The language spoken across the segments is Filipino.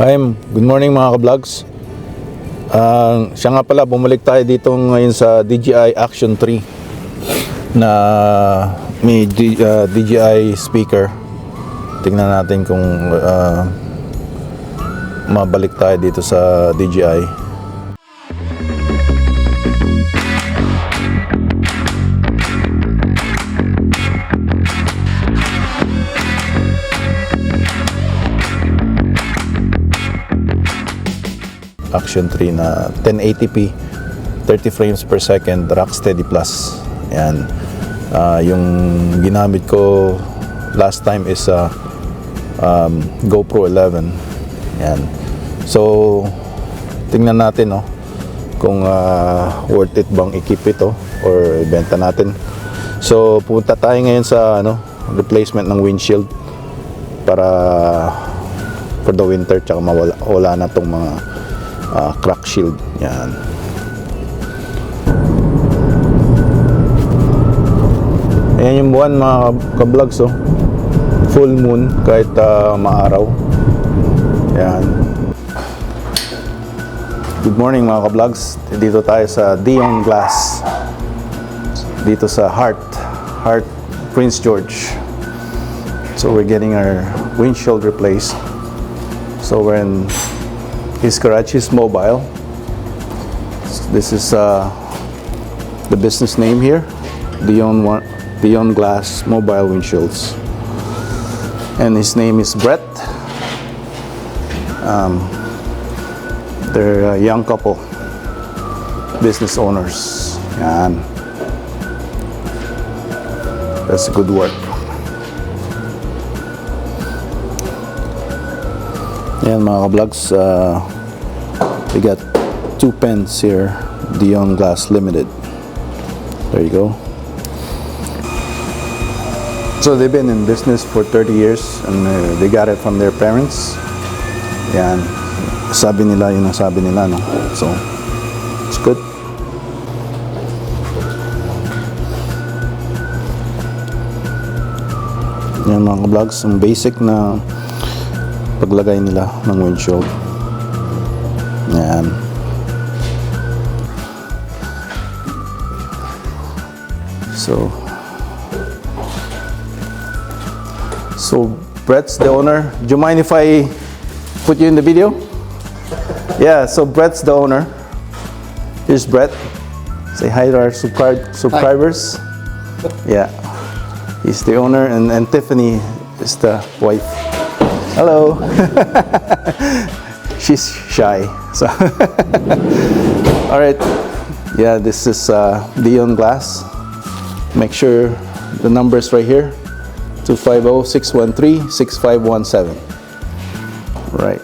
Hi, good morning mga ka-vlogs. Siya nga pala, bumalik tayo dito ngayon sa DJI Action 3 na may DJI speaker. Tingnan natin kung mabalik tayo dito sa DJI. Action 3 na 1080p 30 frames per second Rocksteady Plus. Yan. Yung ginamit ko last time is GoPro 11. Yan. So tingnan natin kung worth it bang i-keep ito or ibenta natin. So pupunta tayo ngayon sa replacement ng windshield para for the winter, tsaka wala na tong mga crack shield. Yan. Ayan yung buwan mga ka-vlogs. Full moon kahit maaraw. Yan. Good morning mga ka-vlogs. Dito tayo sa Dion Glass. Dito sa Heart Prince George. So we're getting our windshield replaced. So we're in his garage is mobile. This is the business name here, Dion Glass Mobile Windshields, and his name is Brett. They're a young couple, business owners. Yan. That's good work. Yan mga ka-vlogs, we got 2 pens here, Dion Glass Limited. There you go. So they've been in business for 30 years and they got it from their parents. Yan. Sabi nila, yun ang sabi nila, no? So, it's good. Yan mga ka-vlogs, ang basic na paglagay nila ng windshield. Yan. So Brett's the owner. Do you mind if I put you in the video? Yeah, so Brett's the owner. Here's Brett. Say hi to our subscribers. Hi. Yeah. He's the owner, and Tiffany is the wife. Hello. She's shy. So all right. Yeah, this is Dion Glass. Make sure the number is right here. 250-613-6517. Right.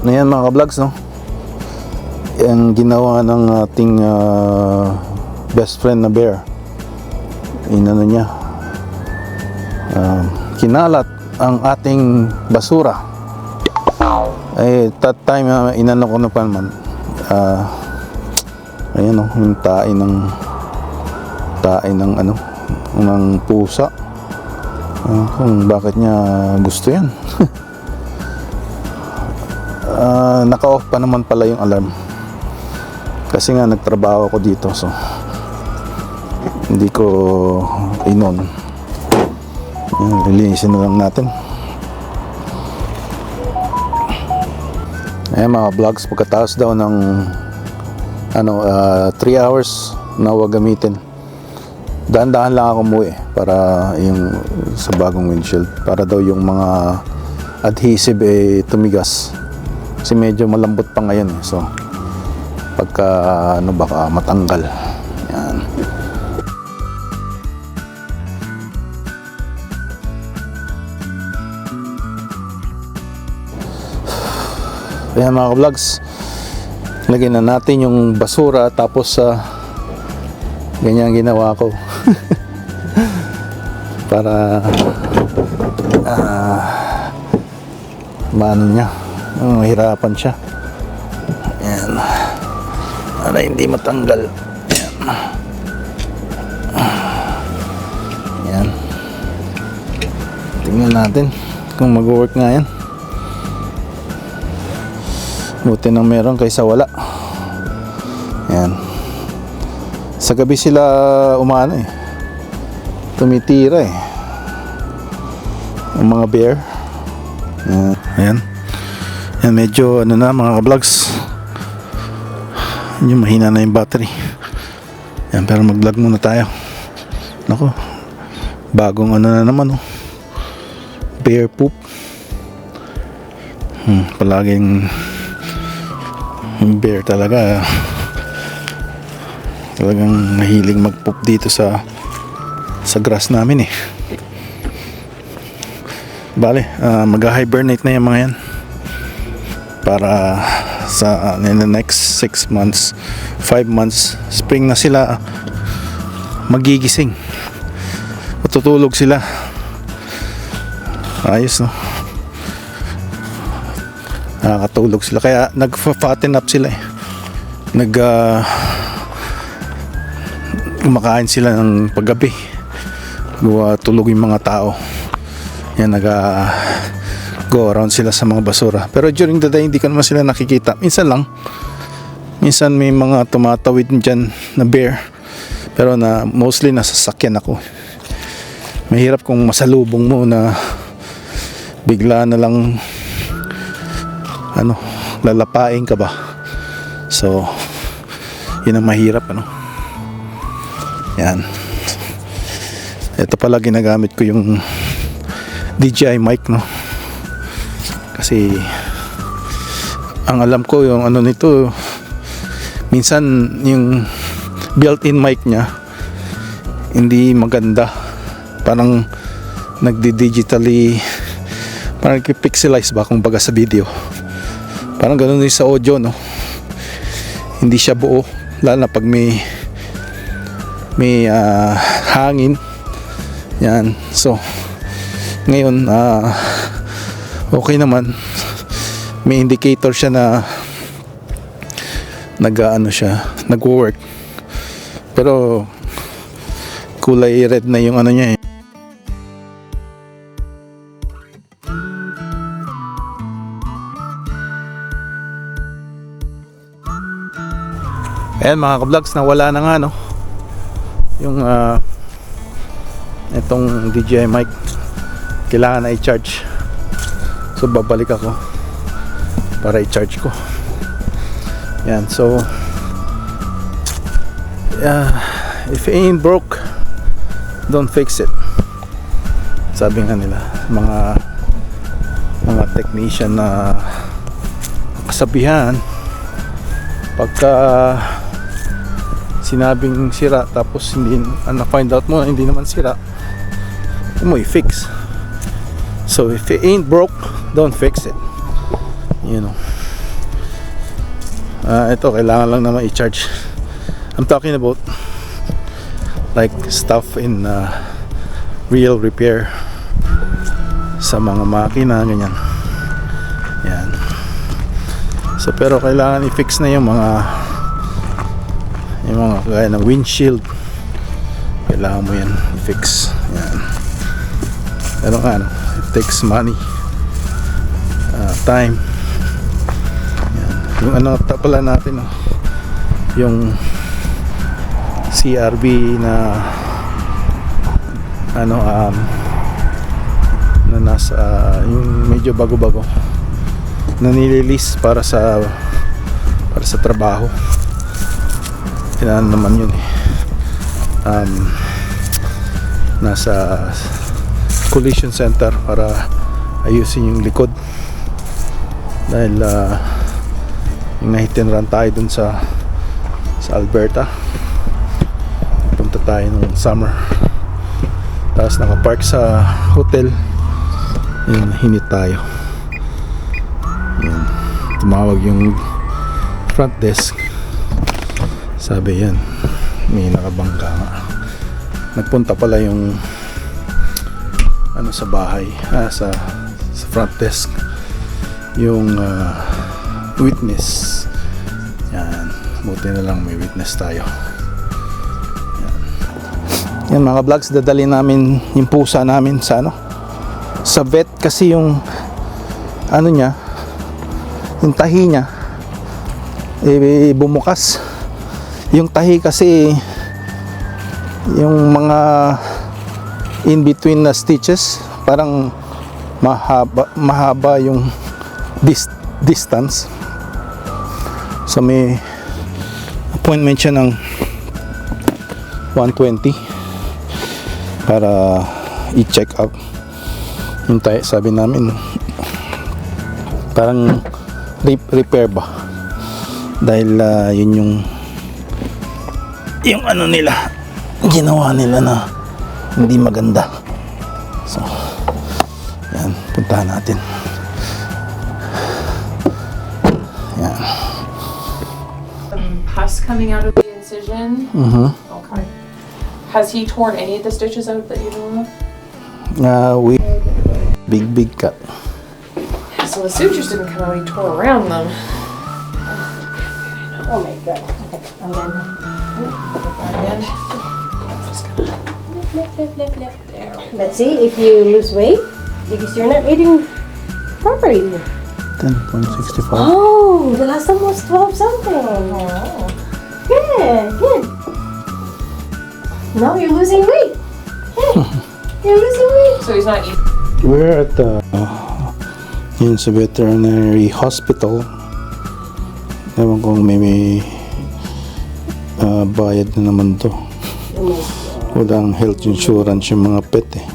Ayan mga ka-vlogs, no? Yung ginawa ng ating best friend na bear. Inano niya. Kinalat ang ating basura. That time inano ko na pa naman. Ayan yung tae ng ng pusa. Kung bakit niya gusto yan. Naka-off pa naman pala yung alarm. Kasi nga nagtrabaho ako dito, so hindi ko inon. Lilinisin na lang natin. Ayan mga vlogs, pagkatapos daw ng 3 hours na huwag gamitin, dahan-dahan lang ako umuwi para yung sa bagong windshield, para daw yung mga adhesive tumigas, kasi medyo malambot pa ngayon so pagka baka matanggal. Yan. Ayan mga vlogs, lagyan na natin yung basura, tapos ganyan ginawa ko para maano niya, mahirapan siya. Ayan, para hindi matanggal. Ayan. Tingnan natin. kung mag-work nga yan. Buti nang meron kaysa wala. Yan. Sa gabi sila umano eh. Tumitira eh. Yung mga bear. Ayan. Yan, medyo ano na mga ka-vlogs. Yung mahina na yung battery. Yan, pero mag-vlog muna tayo. Nako. Bagong ano na naman oh. Bear poop. Palaging bear talaga. Talagang mahilig mag-poop dito sa grass namin eh. Bale, mag-hibernate na yung mga yan para sa in the next 6 months 5 months spring na sila magigising, matutulog sila. Ayos no, nakakatulog sila kaya nag-fatten up sila eh. Kumakain sila ng paggabi, tulog yung mga tao. Yan, go around sila sa mga basura. Pero during the day hindi ko naman sila nakikita. Minsan lang, minsan may mga tumatawid dyan na bear, pero mostly nasasakyan ako. Mahirap kung masalubong mo na bigla na lang lalapain ka ba. So yun ang mahirap yan. Ito pala ginagamit ko yung DJI mic kasi ang alam ko yung nito, minsan yung built-in mic niya hindi maganda, parang nagdi-digitally, parang nagpixelize ba kung baga sa video, parang ganun din sa audio hindi siya buo, lalo na pag may hangin yan. So ngayon okay naman, may indicator siya na nagwo-work, pero kulay red na yung niya eh. Ayan mga ka-vlogs, nawala na nga yung itong DJI mic, kailangan na i-charge. So babalik ako para i-charge ko. Yan, so if it ain't broke, don't fix it. Sabi nga nila mga technician na kasabihan, pagka sinabing sira tapos hindi find out mo hindi naman sira, mo i-fix. So if it ain't broke, don't fix it. Ito kailangan lang naman i-charge. I'm talking about like stuff in real repair sa mga makina ganyan. Yan. So pero kailangan i-fix na yung mga kagaya ng windshield, kailangan mo yan i-fix. Yan. Pero it takes money, time. Yan. Yung pala natin yung CRV na na nasa yung medyo bago-bago na nililis para sa trabaho. Kailangan naman yun nasa collision center para ayusin yung likod dahil yung nahitin run tayo dun sa Alberta. Punta tayo nung summer, tapos nakapark sa hotel, yun, hinit tayo. Yun, tumawag yung front desk, sabi yan may nakabangga nga. Nagpunta pala yung sa bahay, sa front desk, yung witness. Yan, buti na lang may witness tayo. Yan mga vlogs, dadali namin yung pusa namin sa Sa vet kasi yung ano niya, yung tahi niya bumukas. Yung tahi kasi yung mga in between na stitches parang mahaba yung distance. So may appointment siya ng 120 para i-check up yung tahi. Sabi namin parang repair ba, dahil yun yung ano nila, ginawa nila na hindi maganda. So yan, puntahan natin. Yan. Pus coming out of the incision. Okay. Has he torn any of the stitches out that you know of? We big cut. So the sutures didn't come out, he tore around them. Oh my god. Okay. And then And just gonna lift. There. let's see if you lose weight because you're not eating properly. 10.65. Oh, the last time was 12 something. Oh. Good. Now you're losing weight. Hey, you're losing weight. So he's not eating. We're at the yun sa veterinary hospital. Ewan kung may bayad na naman to. Walang health insurance yung mga pet eh.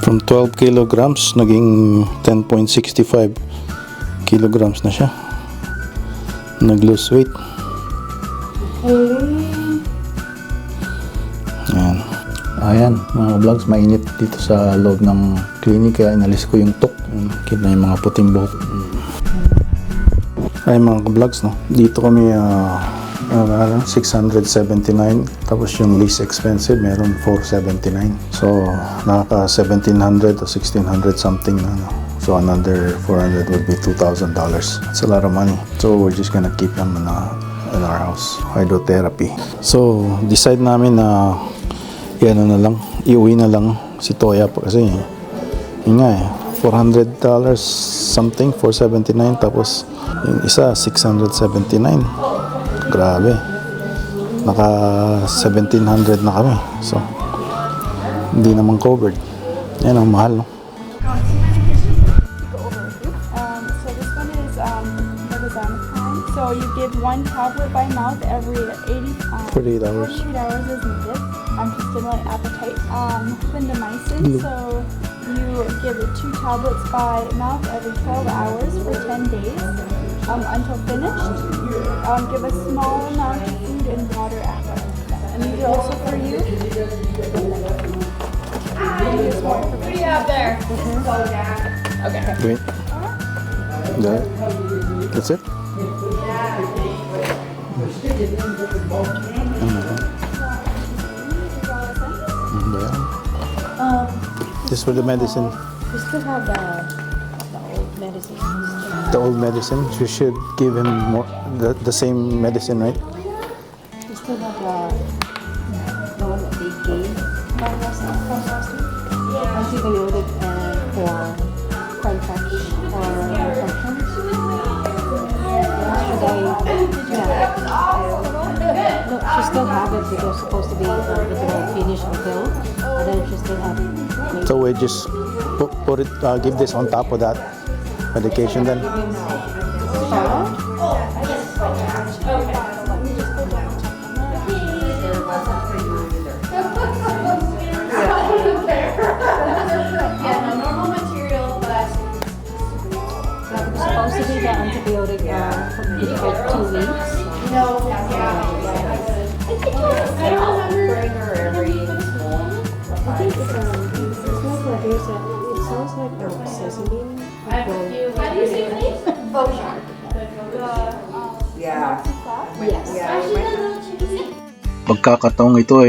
From 12 kilograms naging 10.65 kilograms na siya. Nag-lose weight. Ayan. Ayan, mga vlogs, mainit dito sa loob ng clinic kaya inalis ko yung tok. Kita yung mga puting buhok. Ay mga vlogs, no? Dito kami 679, tapos yung least expensive meron 479. So nakaka 1700 to 1600 something na, no? So another 400 would be $2,000. It's a lot of money. So we're just gonna keep them in our house. Hydrotherapy. So decide namin na ano na lang, iuwi na lang si Toya po kasi yun nga $400 something, 479, tapos yung isa 679. Grabe, naka 1700 na kami, so hindi naman covered. Yan ang mahal, no? So this one is Metaxamine. So you give one tablet by mouth every 48 hours. 48 hours is needed to stimulate appetite. Clindamycin. So you give 2 tablets by mouth every 12 hours for 10 days until finished. Give a small amount of food and water after. And these are also for you. What do you have there? Okay. Wait. That's it? Just for the medicine. We still have the old medicine. The old medicine. You should give him more the same medicine, right? We still have the one that they gave from last week. Antibiotic for contractions or infections. No, she still have it because it's supposed to be finished until, and then she still have it. So we just put it, give this on top of that medication then. Supposed to be the antibiotic for 2 weeks. I think it sounds like sesame. Pagkakataong ito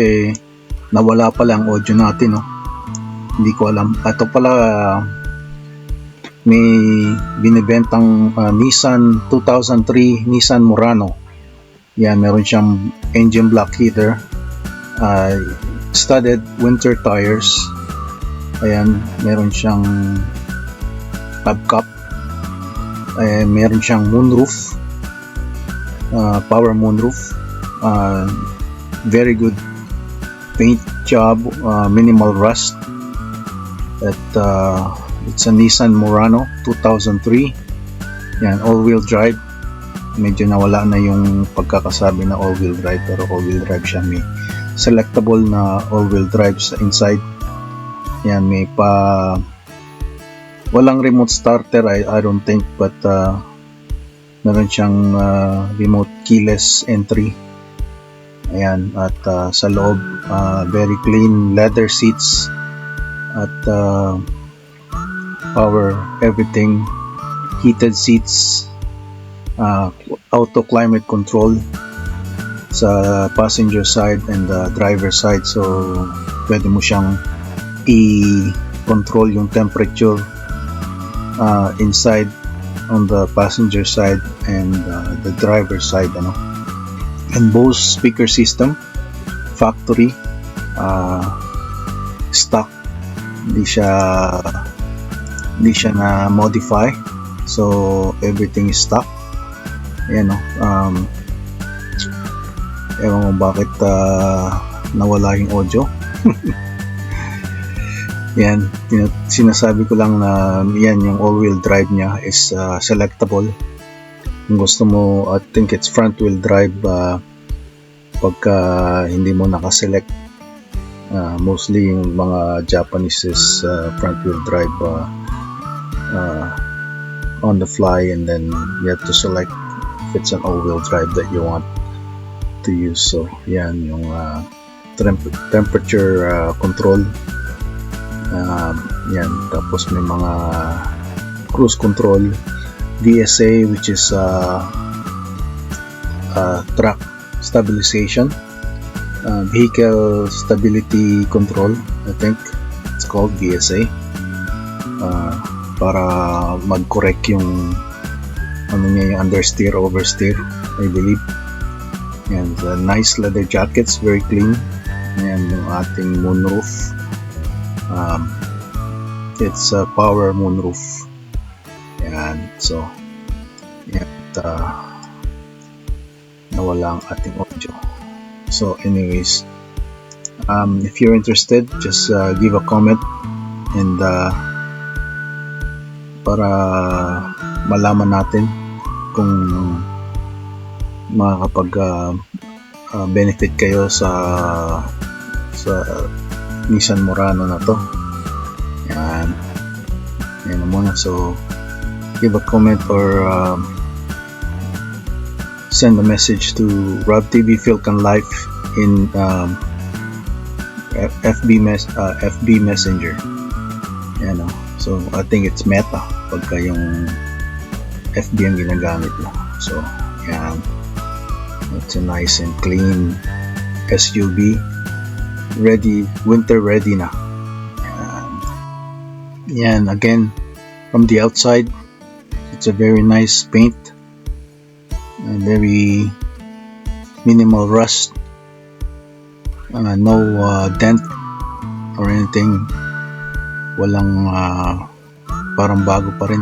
nawala pala ang audio natin, no? Hindi ko alam. Ito pala may binibentang Nissan 2003 Nissan Murano. Yan, meron siyang engine block heater. studded winter tires. Ayan, meron siyang hubcap. Meron siyang moonroof, power moonroof. Very good paint job, minimal rust. It's a Nissan Murano 2003. Yan, all-wheel drive. Medyo nawala na yung pagkakasabi na all-wheel drive, pero all-wheel drive siya. May selectable na all-wheel drive sa inside. Yan, may walang remote starter, I don't think, but meron siyang remote keyless entry. Ayan, at sa loob, very clean leather seats at power everything, heated seats, auto climate control sa passenger side and the driver side, so pwede mo siyang i-control yung temperature inside on the passenger side and the driver side, and Bose speaker system, factory, stock, hindi siya na modify, so everything is stock. Ayan, ewan mo bakit nawala yung audio. Yan, sinasabi ko lang na yan, yung all-wheel drive niya is selectable. Kung gusto mo, I think it's front-wheel drive pagka hindi mo nakaselect. Mostly yung mga Japanese is front-wheel drive on the fly, and then you have to select if it's an all-wheel drive that you want to use. So yan, yung temperature control. Yan, tapos may mga cruise control, VSA, which is track stabilization, vehicle stability control, I think it's called VSA, para mag-correct yung yung understeer, oversteer, I believe. And nice leather jackets, very clean. Ayan yung ating moonroof. It's a power moonroof. Ayan, so yan, nawala ang ating audio. So anyways, if you're interested, just give a comment, and para malaman natin kung makakapag benefit kayo sa Nissan Murano na to. Yan na muna. So give a comment or send a message to Rob TV Philcan Life in FB Messenger. Yan, so I think it's Meta pagka yung FB ang ginagamit mo. So yan, it's a nice and clean SUV, ready, winter ready na. Yan, again, from the outside, it's a very nice paint, and very minimal rust, no dent or anything. Walang parang bago pa rin.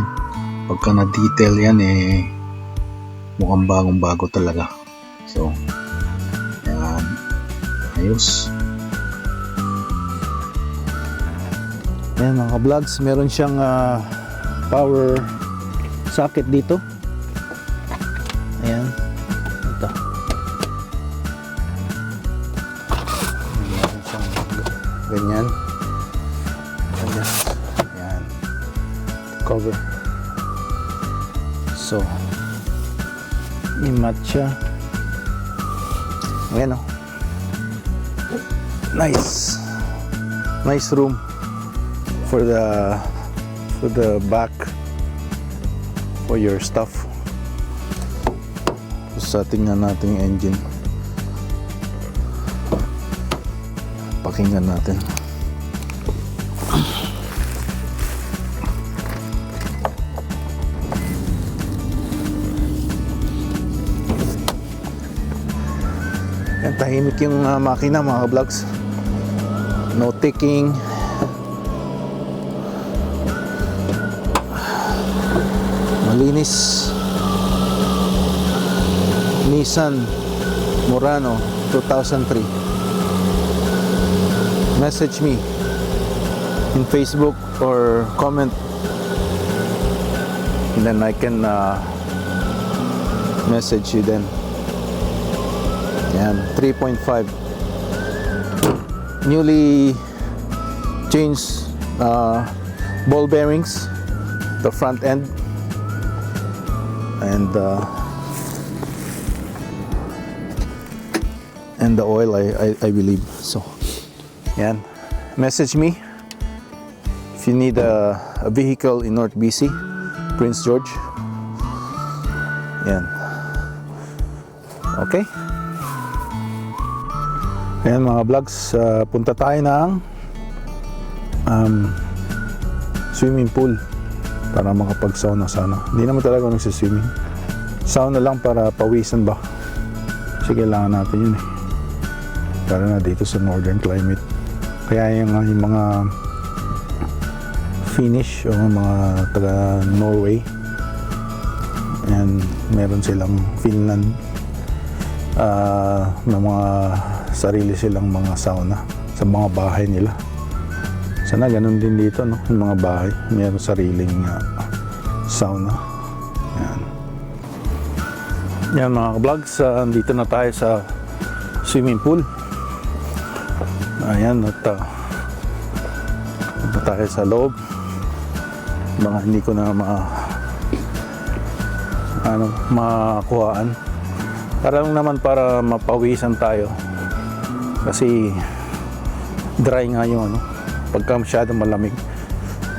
Pagka na detail yan, mukhang bagong bago talaga. So yan, ayos. Ayan mga vlogs, meron siyang power socket dito. Ayan, ito. Meron siyang ganyan. Ayan, cover. So i-match siya. Ayan, nice room for the back for your stuff. So tingnan natin yung engine, pakinggan natin. Yan, tahimik yung makina mga vlogs. No ticking. Malinis. Nissan Murano 2003. Message me in Facebook or comment, and then I can message you then. Yan, 3.5. Newly changed ball bearings, the front end, and the oil, I believe. So, yan. Message me if you need a vehicle in North BC, Prince George. Yan. Okay. Ayan mga vlogs, punta tayo ng swimming pool para makapag-sauna sana. Hindi naman talaga ako nagsiswimming. Sauna lang para pawisan ba. Kasi kailangan natin yun eh. Para na dito sa northern climate. Kaya yung mga Finnish o mga taga Norway, and meron silang Finland, na mga sarili silang mga sauna sa mga bahay nila. Sana ganun din dito, no? Yung mga bahay meron sariling sauna. Yan mga vlogs, dito na tayo sa swimming pool. Ayan, at punta tayo sa loob. Baka hindi ko na makakuhaan. Parang naman para mapawisan tayo. Kasi dry nga yung pagka masyadong malamig,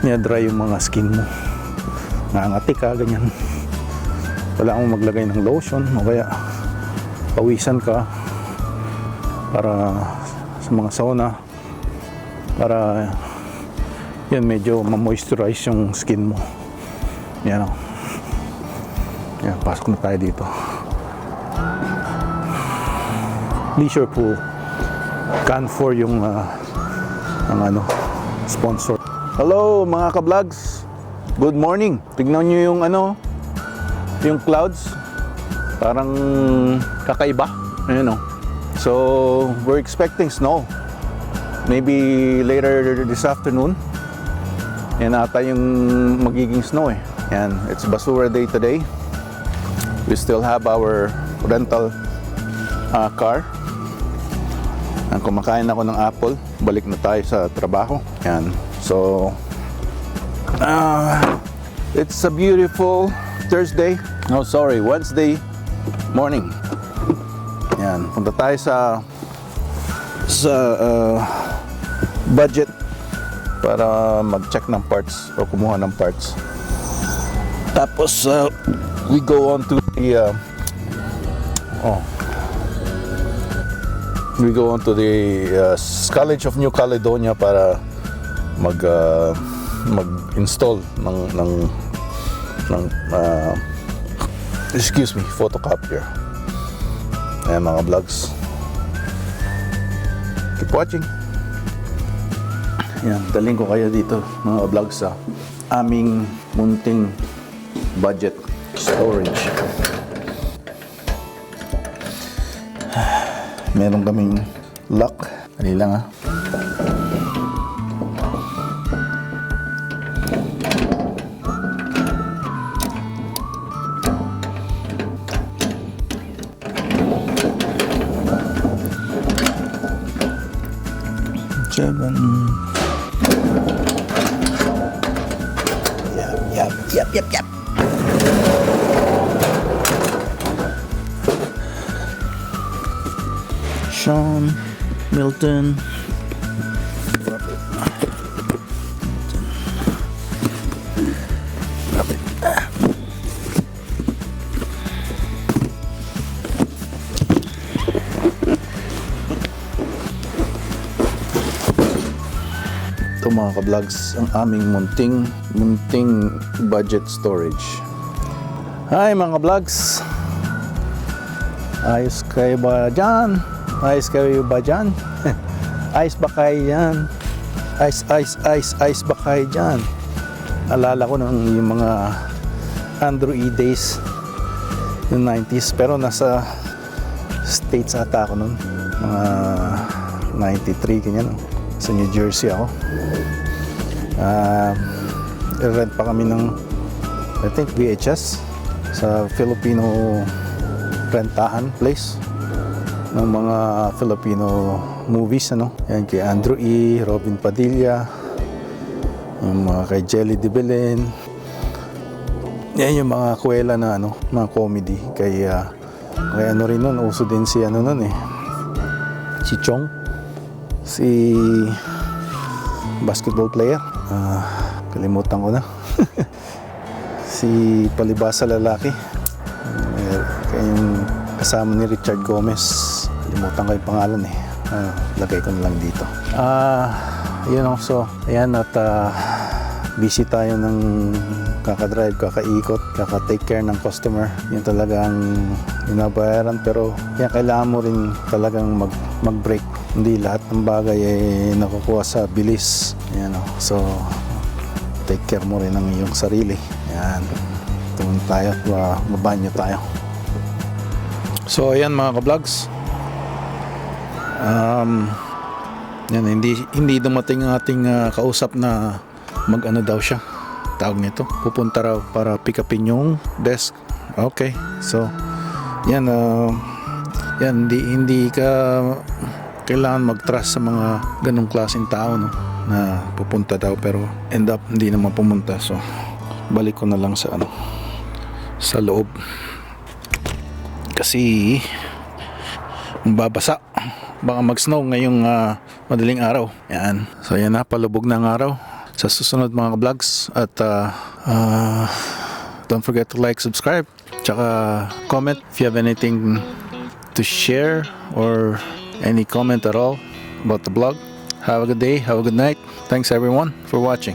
niya-dry yung mga skin mo. Nangangati ka, ganyan. Wala akong maglagay ng lotion o kaya pawisan ka para sa mga sauna, para yan medyo ma-moisturize yung skin mo. Yan o. Yan, pasok na tayo dito. Leisure pool. Can4 yung ang sponsor. Hello mga ka-vlogs. Good morning. Tignan nyo yung yung clouds. Parang kakaiba. Ayun o. So, we're expecting snow. Maybe later this afternoon. Yan ata yung magiging snow eh. Yan, it's basura day today. We still have our rental car. Yan, kumakain ako ng apple. Balik na tayo sa trabaho. Yan. So, it's a beautiful Thursday. No, sorry, Wednesday morning. Yan, punta tayo sa budget para mag-check ng parts o kumuha ng parts. Tapos we go on to the College of New Caledonia para mag-install ng photocopier. Ayan mga vlogs. Keep watching. Yan, daling ko kayo dito mga vlogs sa aming munting budget storage. Meron kaming lock. Dali lang ha. Yep. Sean, Milton. Ito mga ka-vlogs, ang aming munting budget storage. Hi mga vlogs. Ayos kayo ba dyan? Ice Bakay yan. Ice Bakay dyan. Alala ko nung yung mga Andrew E. days yung 90s, pero nasa States ata ako nun, mga 93 ganyan, sa New Jersey ako. Rent pa kami ng I think VHS sa Filipino rentahan place ng mga Filipino movies, ano. Yan kay Andrew E., Robin Padilla, yung mga kay Jelly de Belen. Yan yung mga kuwela na ano, mga comedy kay ano rin nun, uso din si ano nun si Chong, si basketball player, kalimutan ko na. Si Palibasa Lalaki, yung kasama ni Richard Gomez, kalimutan ko yung pangalan lagay ko na lang dito. So ayan, at busy tayo ng kakadrive, kakaikot, kaka-take care ng customer. Yun talagang binabayaran, pero yan, kailangan mo rin talagang mag-break. Hindi lahat ng bagay ay nakukuha sa bilis. Yan, so take care mo rin ng iyong sarili. Yan, tumun tayo, mabanyo tayo. So ayan mga ka-vlogs, yan, hindi dumating ang ating kausap na mag-ano daw siya, tawag nito, pupunta raw para pick upin yung desk. Okay, so yan, hindi ka kailangan mag-trust sa mga ganong klaseng tao, no, na pupunta daw pero end up hindi naman pumunta. So balik ko na lang sa sa loob kasi babasa, baka mag-snow ngayong madaling araw. Yan, so yan na, palubog na ang araw. Sa susunod mga vlogs, at don't forget to like, subscribe, tsaka comment if you have anything to share or any comment at all about the vlog. Have a good day, have a good night. Thanks everyone for watching.